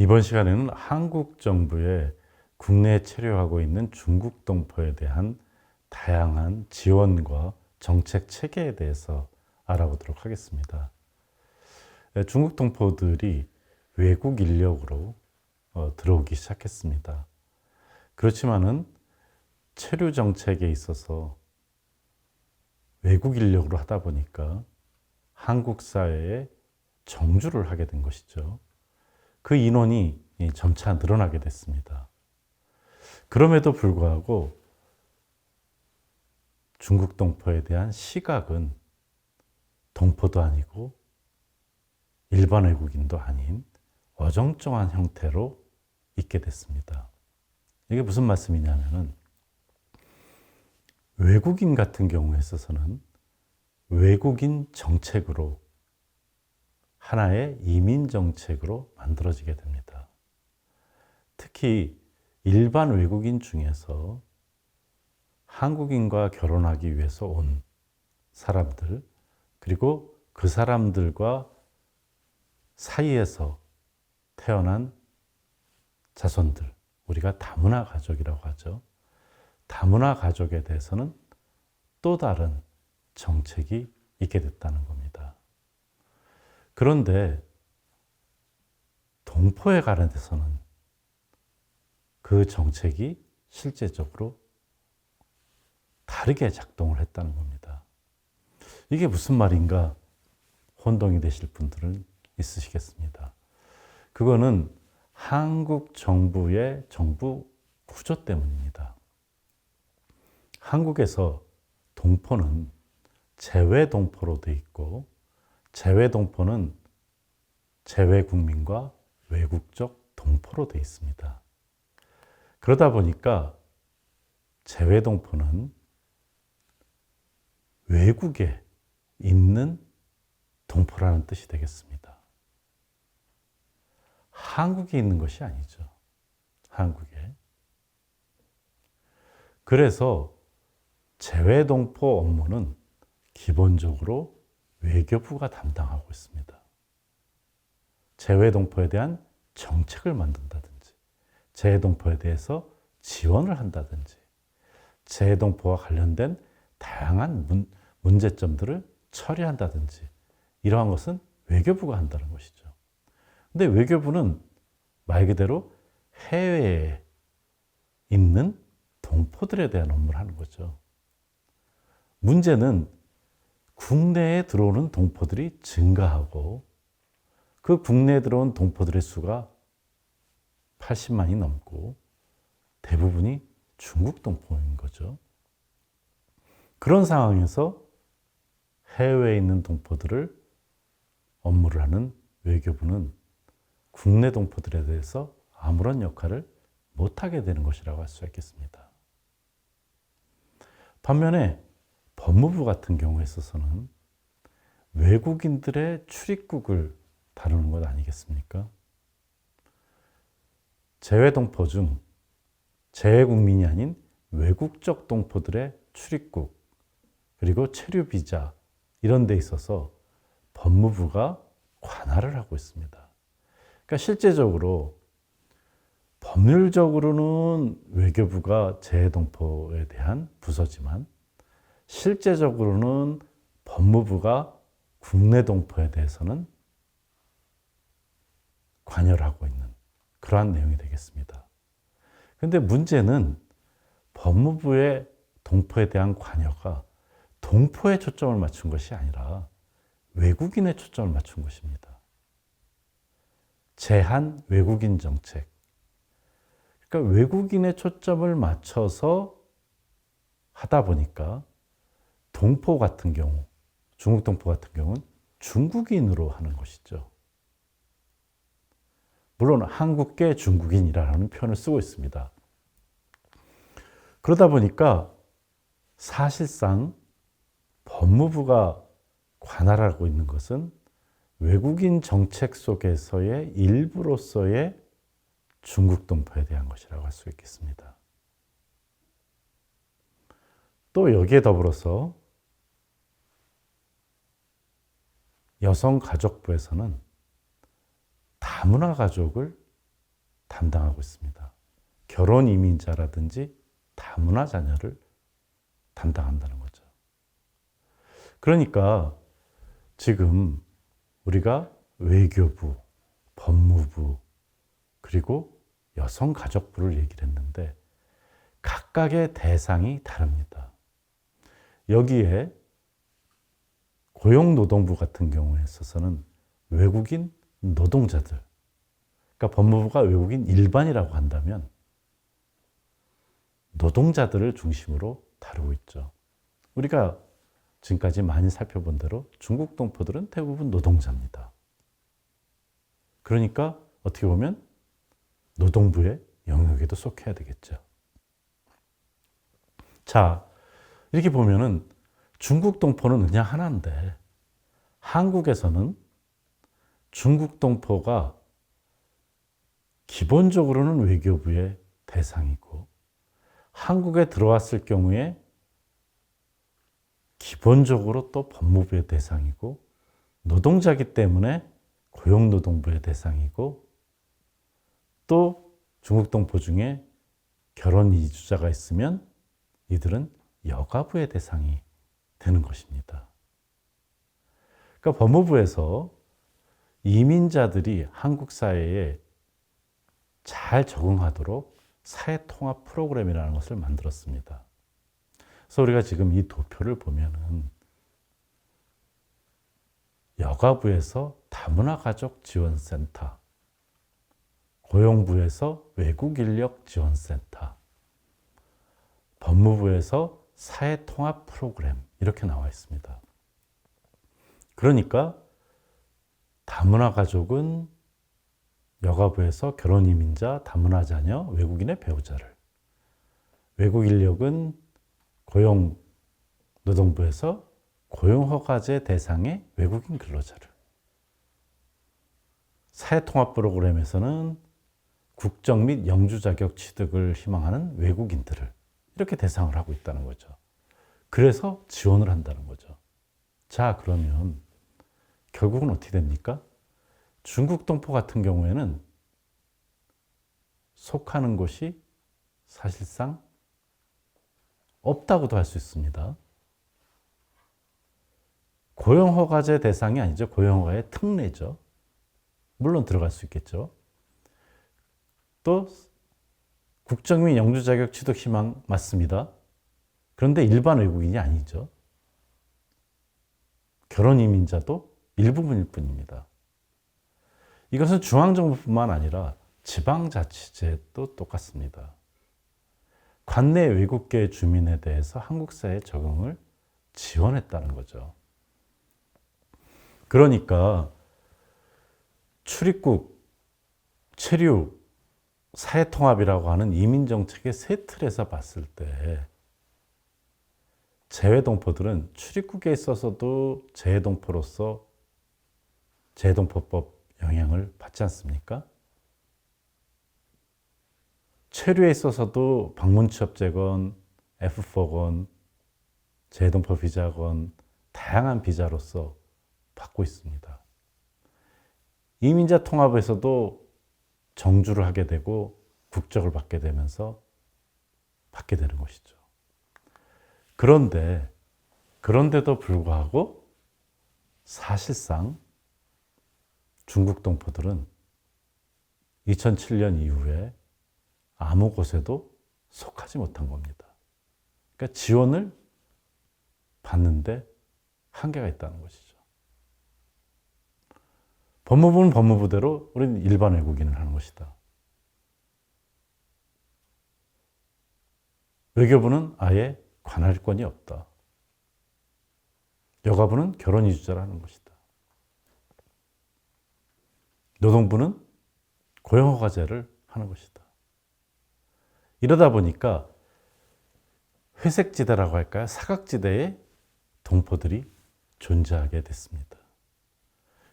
이번 시간에는 한국 정부의 국내에 체류하고 있는 중국 동포에 대한 다양한 지원과 정책 체계에 대해서 알아보도록 하겠습니다. 중국 동포들이 외국 인력으로 들어오기 시작했습니다. 그렇지만은 체류 정책에 있어서 외국 인력으로 하다 보니까 한국 사회에 정주를 하게 된 것이죠. 그 인원이 점차 늘어나게 됐습니다. 그럼에도 불구하고 중국 동포에 대한 시각은 동포도 아니고 일반 외국인도 아닌 어정쩡한 형태로 있게 됐습니다. 이게 무슨 말씀이냐면은 외국인 같은 경우에 있어서는 외국인 정책으로 하나의 이민 정책으로 만들어지게 됩니다. 특히 일반 외국인 중에서 한국인과 결혼하기 위해서 온 사람들, 그리고 그 사람들과 사이에서 태어난 자손들, 우리가 다문화 가족이라고 하죠. 다문화 가족에 대해서는 또 다른 정책이 있게 됐다는 겁니다. 그런데 동포에 관해서는 그 정책이 실제적으로 다르게 작동을 했다는 겁니다. 이게 무슨 말인가 혼동이 되실 분들은 있으시겠습니다. 그거는 한국 정부의 정부 구조 때문입니다. 한국에서 동포는 재외동포로 돼 있고, 재외동포는 재외국민과 외국적 동포로 돼 있습니다. 그러다 보니까 재외동포는 외국에 있는 동포라는 뜻이 되겠습니다. 한국에 있는 것이 아니죠. 한국에. 그래서 재외동포 업무는 기본적으로 외교부가 담당하고 있습니다. 재외동포에 대한 정책을 만든다든지, 재외동포에 대해서 지원을 한다든지, 재외동포와 관련된 다양한 문제점들을 처리한다든지, 이러한 것은 외교부가 한다는 것이죠. 근데 외교부는 말 그대로 해외에 있는 동포들에 대한 업무를 하는 거죠. 문제는 국내에 들어오는 동포들이 증가하고 그 국내에 들어온 동포들의 수가 80만이 넘고 대부분이 중국 동포인 거죠. 그런 상황에서 해외에 있는 동포들을 업무를 하는 외교부는 국내 동포들에 대해서 아무런 역할을 못하게 되는 것이라고 할 수 있겠습니다. 반면에 법무부 같은 경우에 있어서는 외국인들의 출입국을 다루는 것 아니겠습니까? 재외동포 중 재외국민이 아닌 외국적 동포들의 출입국, 그리고 체류비자 이런 데 있어서 법무부가 관할을 하고 있습니다. 그러니까 실제적으로 법률적으로는 외교부가 재외동포에 대한 부서지만 실제적으로는 법무부가 국내 동포에 대해서는 관여를 하고 있는 그러한 내용이 되겠습니다. 그런데 문제는 법무부의 동포에 대한 관여가 동포에 초점을 맞춘 것이 아니라 외국인에 초점을 맞춘 것입니다. 제한 외국인 정책. 그러니까 외국인에 초점을 맞춰서 하다 보니까 동포 같은 경우, 중국 동포 같은 경우는 중국인으로 하는 것이죠. 물론 한국계 중국인이라는 표현을 쓰고 있습니다. 그러다 보니까 사실상 법무부가 관할하고 있는 것은 외국인 정책 속에서의 일부로서의 중국 동포에 대한 것이라고 할 수 있겠습니다. 또 여기에 더불어서 여성가족부에서는 다문화 가족을 담당하고 있습니다. 결혼 이민자라든지 다문화 자녀를 담당한다는 거죠. 그러니까 지금 우리가 외교부, 법무부, 그리고 여성가족부를 얘기를 했는데 각각의 대상이 다릅니다. 여기에 고용노동부 같은 경우에 있어서는 외국인 노동자들, 그러니까 법무부가 외국인 일반이라고 한다면 노동자들을 중심으로 다루고 있죠. 우리가 지금까지 많이 살펴본 대로 중국 동포들은 대부분 노동자입니다. 그러니까 어떻게 보면 노동부의 영역에도 속해야 되겠죠. 자, 이렇게 보면은 중국 동포는 그냥 하나인데 한국에서는 중국 동포가 기본적으로는 외교부의 대상이고 한국에 들어왔을 경우에 기본적으로 또 법무부의 대상이고 노동자이기 때문에 고용노동부의 대상이고 또 중국 동포 중에 결혼 이주자가 있으면 이들은 여가부의 대상이 되는 것입니다. 그러니까 법무부에서 이민자들이 한국 사회에 잘 적응하도록 사회통합 프로그램이라는 것을 만들었습니다. 그래서 우리가 지금 이 도표를 보면은 여가부에서 다문화가족지원센터, 고용부에서 외국인력지원센터, 법무부에서 사회통합 프로그램 이렇게 나와 있습니다. 그러니까 다문화가족은 여가부에서 결혼이민자, 다문화자녀, 외국인의 배우자를, 외국인력은 고용노동부에서 고용허가제 대상의 외국인 근로자를, 사회통합 프로그램에서는 국적 및 영주 자격 취득을 희망하는 외국인들을 이렇게 대상을 하고 있다는 거죠. 그래서 지원을 한다는 거죠. 자, 그러면 결국은 어떻게 됩니까? 중국 동포 같은 경우에는 속하는 곳이 사실상 없다고도 할 수 있습니다. 고용허가제 대상이 아니죠. 고용허가의 특례죠. 물론 들어갈 수 있겠죠. 또 국적 및 영주 자격 취득 희망 맞습니다. 그런데 일반 외국인이 아니죠. 결혼 이민자도 일부분일 뿐입니다. 이것은 중앙정부뿐만 아니라 지방자치제도 똑같습니다. 관내 외국계 주민에 대해서 한국 사회 적응을 지원했다는 거죠. 그러니까 출입국, 체류, 사회통합이라고 하는 이민정책의 세 틀에서 봤을 때 재외동포들은 출입국에 있어서도 재외동포로서 재외동포법 영향을 받지 않습니까? 체류에 있어서도 방문취업제건, F4건, 재외동포 비자건 다양한 비자로서 받고 있습니다. 이민자 통합에서도 정주를 하게 되고 국적을 받게 되면서 받게 되는 것이죠. 그런데도 불구하고 사실상 중국 동포들은 2007년 이후에 아무 곳에도 속하지 못한 겁니다. 그러니까 지원을 받는데 한계가 있다는 것이죠. 법무부는 법무부대로 우리는 일반 외국인을 하는 것이다. 외교부는 아예 관할권이 없다. 여가부는 결혼 이주자를 하는 것이다. 노동부는 고용허가제를 하는 것이다. 이러다 보니까 회색지대라고 할까요? 사각지대에 동포들이 존재하게 됐습니다.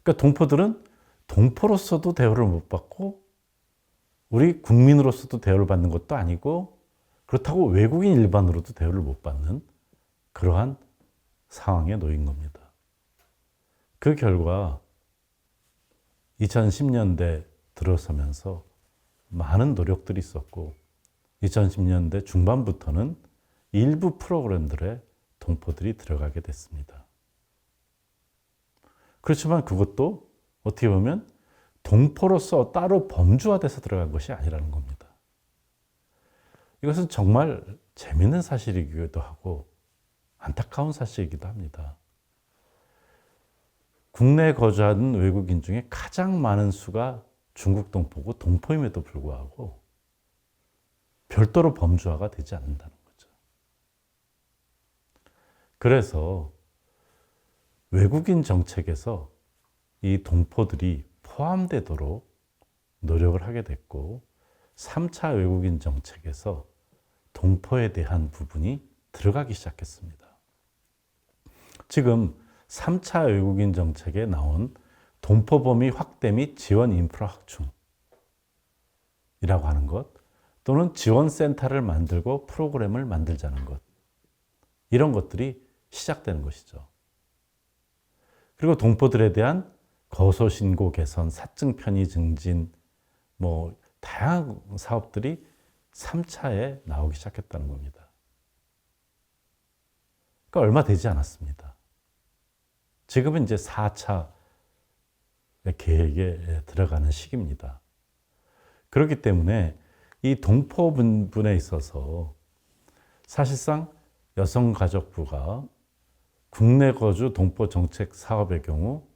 그러니까 동포들은 동포로서도 대우를 못 받고 우리 국민으로서도 대우를 받는 것도 아니고 그렇다고 외국인 일반으로도 대우를 못 받는 그러한 상황에 놓인 겁니다. 그 결과 2010년대 들어서면서 많은 노력들이 있었고 2010년대 중반부터는 일부 프로그램들에 동포들이 들어가게 됐습니다. 그렇지만 그것도 어떻게 보면 동포로서 따로 범주화돼서 들어간 것이 아니라는 겁니다. 이것은 정말 재미있는 사실이기도 하고 안타까운 사실이기도 합니다. 국내에 거주하는 외국인 중에 가장 많은 수가 중국 동포고 동포임에도 불구하고 별도로 범주화가 되지 않는다는 거죠. 그래서 외국인 정책에서 이 동포들이 포함되도록 노력을 하게 됐고 3차 외국인 정책에서 동포에 대한 부분이 들어가기 시작했습니다. 지금 3차 외국인 정책에 나온 동포 범위 확대 및 지원 인프라 확충이라고 하는 것, 또는 지원센터를 만들고 프로그램을 만들자는 것, 이런 것들이 시작되는 것이죠. 그리고 동포들에 대한 거소신고 개선, 사증 편의 증진, 다양한 사업들이 3차에 나오기 시작했다는 겁니다. 그러니까 얼마 되지 않았습니다. 지금은 이제 4차 계획에 들어가는 시기입니다. 그렇기 때문에 이 동포 분분에 있어서 사실상 여성가족부가 국내 거주 동포 정책 사업의 경우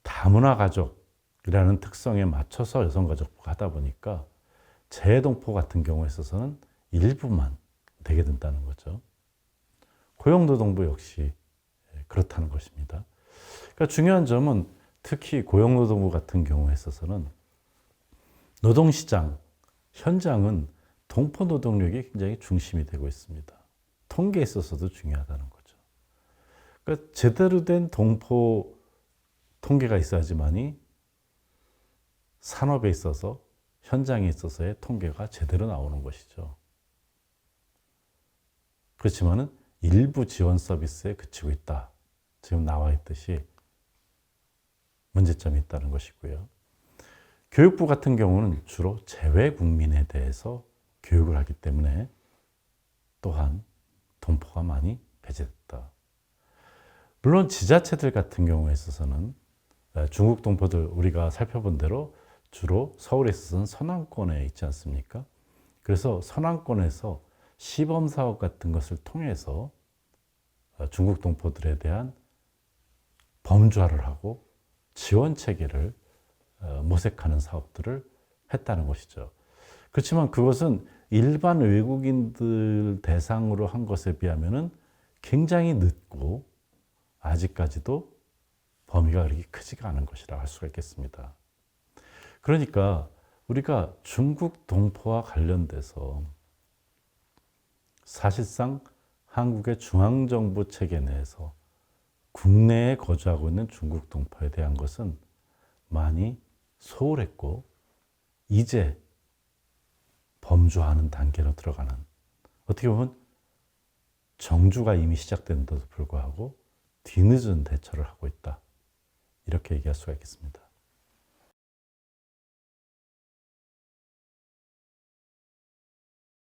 다문화 가족이라는 특성에 맞춰서 여성가족부가 하다 보니까 재동포 같은 경우에 있어서는 일부만 되게 된다는 거죠. 고용노동부 역시 그렇다는 것입니다. 그러니까 중요한 점은 특히 고용노동부 같은 경우에 있어서는 노동시장, 현장은 동포 노동력이 굉장히 중심이 되고 있습니다. 통계에 있어서도 중요하다는 거죠. 그러니까 제대로 된 동포 통계가 있어야지만이 산업에 있어서 현장에 있어서의 통계가 제대로 나오는 것이죠. 그렇지만은 일부 지원 서비스에 그치고 있다. 지금 나와 있듯이 문제점이 있다는 것이고요. 교육부 같은 경우는 주로 재외 국민에 대해서 교육을 하기 때문에 또한 동포가 많이 배제됐다. 물론 지자체들 같은 경우에 있어서는 중국 동포들 우리가 살펴본 대로 주로 서울에 있어서는 서남권에 있지 않습니까? 그래서 서남권에서 시범 사업 같은 것을 통해서 중국 동포들에 대한 범주화를 하고 지원 체계를 모색하는 사업들을 했다는 것이죠. 그렇지만 그것은 일반 외국인들 대상으로 한 것에 비하면 굉장히 늦고 아직까지도 범위가 그렇게 크지가 않은 것이라 할 수가 있겠습니다. 그러니까 우리가 중국 동포와 관련돼서 사실상 한국의 중앙정부 체계 내에서 국내에 거주하고 있는 중국 동포에 대한 것은 많이 소홀했고 이제 범주화하는 단계로 들어가는, 어떻게 보면 정주가 이미 시작된데도 불구하고 뒤늦은 대처를 하고 있다. 이렇게 얘기할 수가 있겠습니다.